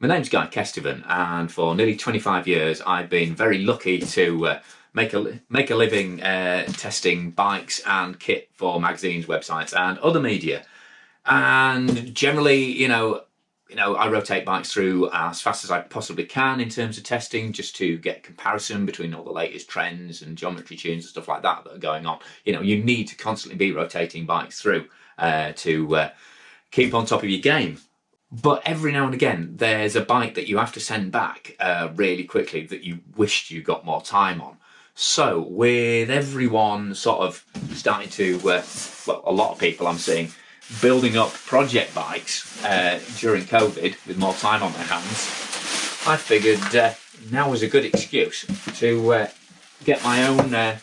My name's GuyKesTV, and for nearly 25 years I've been very lucky to make a living testing bikes and kit for magazines, websites and other media. And generally, I rotate bikes through as fast as I possibly can in terms of testing, just to get comparison between all the latest trends and geometry tunes and stuff like that are going on. You need to constantly be rotating bikes through to keep on top of your game. But every now and again, there's a bike that you have to send back really quickly that you wished you got more time on. So with everyone sort of starting to, well, a lot of people I'm seeing, building up project bikes during COVID with more time on their hands, I figured now was a good excuse to get my own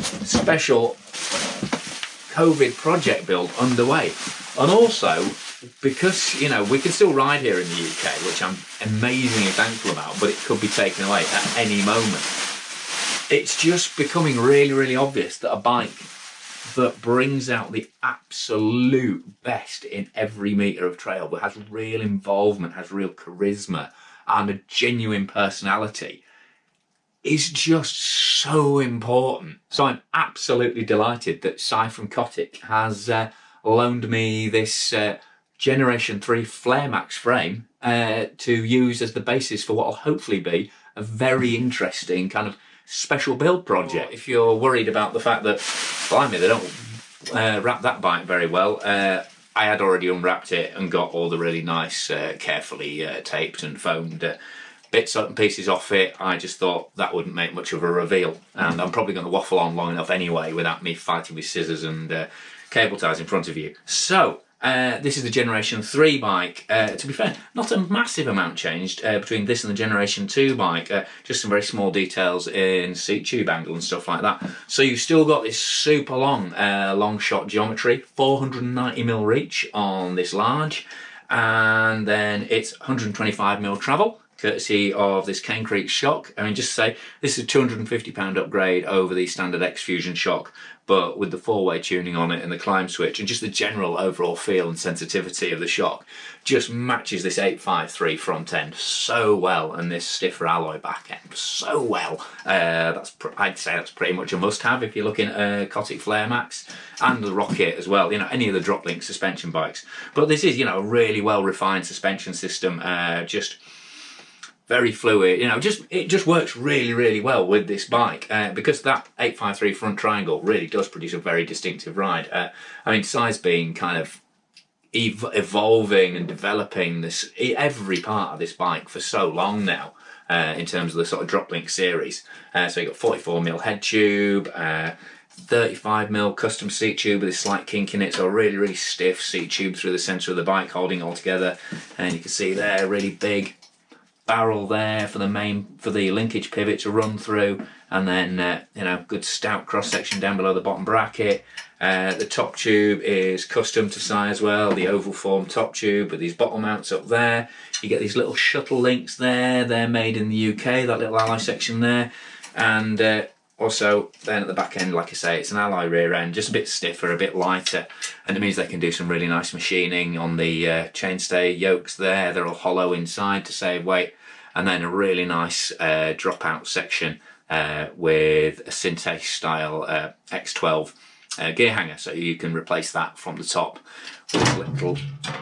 special COVID project build underway. And also, because we can still ride here in the UK, which I'm amazingly thankful about, but it could be taken away at any moment. It's just becoming really, really obvious that a bike that brings out the absolute best in every metre of trail, that has real involvement, has real charisma and a genuine personality, is just so important. So I'm absolutely delighted that Si from Cotic has loaned me this Generation 3 FlareMax frame to use as the basis for what will hopefully be a very interesting kind of special build project. If you're worried about the fact that, blimey, they don't wrap that bike very well, I had already unwrapped it and got all the really nice, carefully taped and foamed bits and pieces off it. I just thought that wouldn't make much of a reveal, and I'm probably going to waffle on long enough anyway without me fighting with scissors and cable ties in front of you. So this is the Generation 3 bike. To be fair, not a massive amount changed between this and the Generation 2 bike, just some very small details in seat tube angle and stuff like that. So you've still got this super long long shot geometry, 490mm reach on this large, and then it's 125mm travel, courtesy of this Cane Creek shock. I mean, just to say, this is a £250 upgrade over the standard X Fusion shock, but with the four-way tuning on it and the climb switch and just the general overall feel and sensitivity of the shock just matches this 853 front end so well, and this stiffer alloy back end so well. I'd say that's pretty much a must-have if you're looking at Cotic FlareMax, and the Rocket as well, any of the drop link suspension bikes. But this is, a really well-refined suspension system, just very fluid, it just works really, really well with this bike, because that 853 front triangle really does produce a very distinctive ride. I mean, Si's been kind of evolving and developing every part of this bike for so long now, in terms of the sort of drop link series. So you've got 44mm head tube, 35mm custom seat tube with a slight kink in it, so a really, really stiff seat tube through the centre of the bike holding it all together. And you can see there, really big barrel there for the linkage pivot to run through, and then good stout cross section down below the bottom bracket. The top tube is custom to Si as well, the oval form top tube with these bottle mounts up there. You get these little shuttle links there, they're made in the UK, that little alloy section there. And also then at the back end, like I say, it's an alloy rear end, just a bit stiffer, a bit lighter, and it means they can do some really nice machining on the chainstay yokes there. They're all hollow inside to save weight, and then a really nice dropout section with a Syntace style X12 gear hanger, so you can replace that from the top with this little,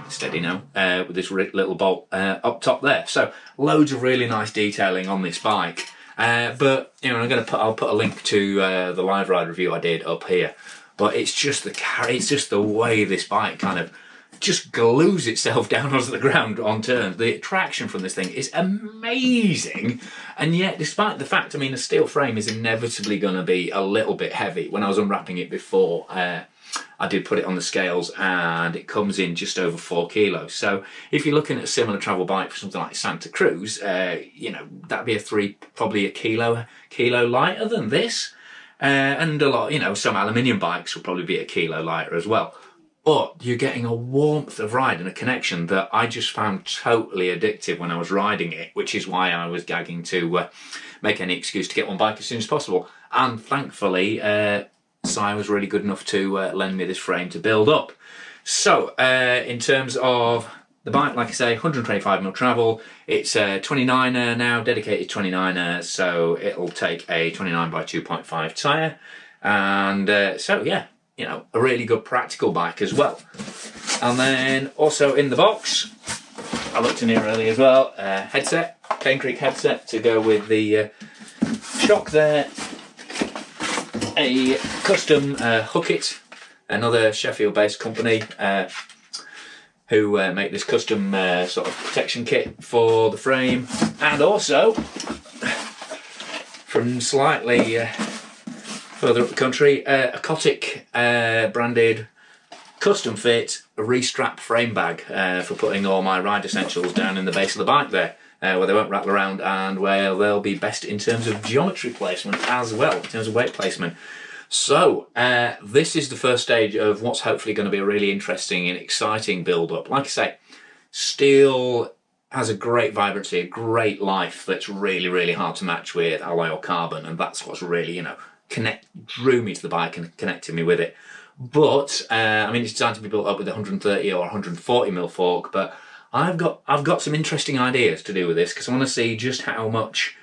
steady now, with this little bolt up top there. So loads of really nice detailing on this bike. But I'll put a link to the live ride review I did up here. But it's just the way this bike kind of just glues itself down onto the ground on turns. The traction from this thing is amazing, and yet despite the fact, a steel frame is inevitably going to be a little bit heavy. When I was unwrapping it before, I did put it on the scales and it comes in just over 4 kilos. So if you're looking at a similar travel bike for something like Santa Cruz, that'd be probably a kilo lighter than this. And a lot, some aluminium bikes will probably be a kilo lighter as well. But you're getting a warmth of ride and a connection that I just found totally addictive when I was riding it, which is why I was gagging to make any excuse to get one bike as soon as possible. And thankfully, Si was really good enough to lend me this frame to build up. So in terms of the bike, like I say, 125mm travel. It's a 29er now, dedicated 29er, so it'll take a 29 by 2.5 tyre. And so yeah, you know, a really good practical bike as well. And then also in the box, I looked in here earlier as well, headset, Cane Creek headset to go with the shock there, a custom Hookit, another Sheffield-based company who make this custom sort of protection kit for the frame, and also from slightly further up the country, a Cotic branded custom fit re-strap frame bag for putting all my ride essentials down in the base of the bike there, where they won't rattle around and where they'll be best in terms of geometry placement as well, in terms of weight placement. So this is the first stage of what's hopefully going to be a really interesting and exciting build-up. Like I say, steel has a great vibrancy, a great life that's really, really hard to match with alloy or carbon, and that's what's really, you know, drew me to the bike and connected me with it. But I mean, it's designed to be built up with a 130 or 140mm fork, but I've got some interesting ideas to do with this, because I want to see just how much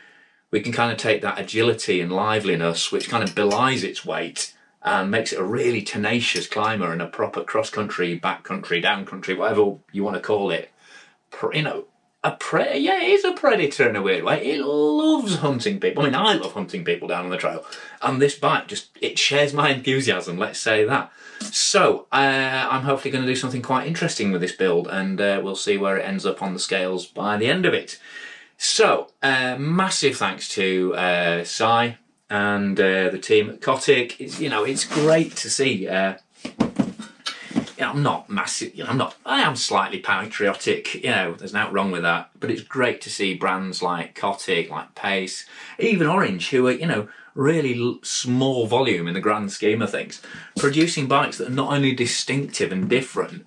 we can kind of take that agility and liveliness, which kind of belies its weight and makes it a really tenacious climber and a proper cross-country, back-country, down-country, whatever you want to call it. You know, yeah, it is a predator in a weird way. It loves hunting people. I mean, I love hunting people down on the trail. And this bike it shares my enthusiasm, let's say that. So, I'm hopefully going to do something quite interesting with this build, and we'll see where it ends up on the scales by the end of it. So, massive thanks to Si and the team at Cotic. It's great to see. I'm not massive. I am slightly patriotic. There's nothing wrong with that. But it's great to see brands like Cotic, like Pace, even Orange, who are really small volume in the grand scheme of things, producing bikes that are not only distinctive and different,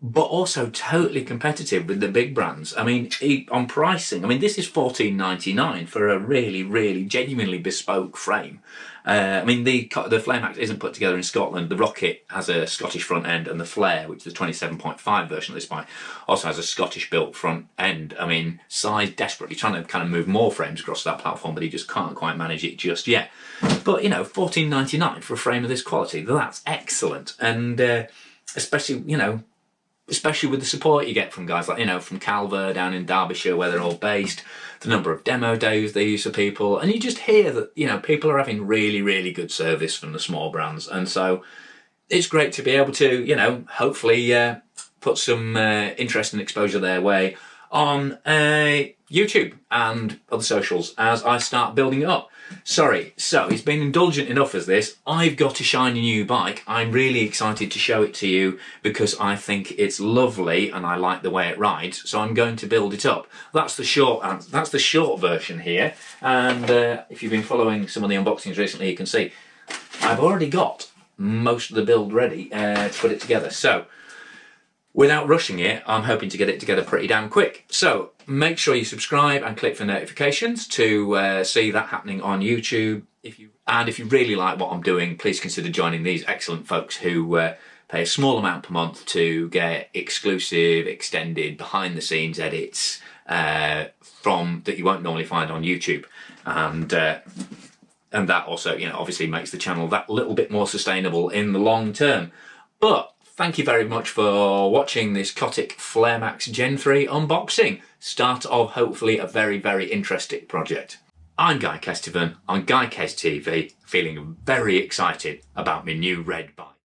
but also totally competitive with the big brands. I mean, on pricing, I mean, this is $14.99 for a really, really genuinely bespoke frame. I mean, the FlareMax isn't put together in Scotland. The Rocket has a Scottish front end, and the Flare, which is the 27.5 version of this bike, also has a Scottish-built front end. I mean, Si's desperately trying to kind of move more frames across that platform, but he just can't quite manage it just yet. But, $14.99 for a frame of this quality, that's excellent. And especially with the support you get from guys like, from Calver down in Derbyshire, where they're all based, the number of demo days they use for people, and you just hear that, people are having really, really good service from the small brands. And so it's great to be able to, hopefully put some interest and exposure their way on YouTube and other socials as I start building it up. Sorry, so he's been indulgent enough as this. I've got a shiny new bike. I'm really excited to show it to you because I think it's lovely and I like the way it rides. So I'm going to build it up. That's the short version here. And if you've been following some of the unboxings recently, you can see I've already got most of the build ready to put it together. So without rushing it, I'm hoping to get it together pretty damn quick. So make sure you subscribe and click for notifications to see that happening on YouTube. If you really like what I'm doing, please consider joining these excellent folks who pay a small amount per month to get exclusive, extended, behind-the-scenes edits that you won't normally find on YouTube. And that also, obviously makes the channel that little bit more sustainable in the long term. But thank you very much for watching this Cotic FlareMax Gen 3 unboxing. Start of hopefully a very, very interesting project. I'm GuyKesTV on GuyKesTV, feeling very excited about my new red bike.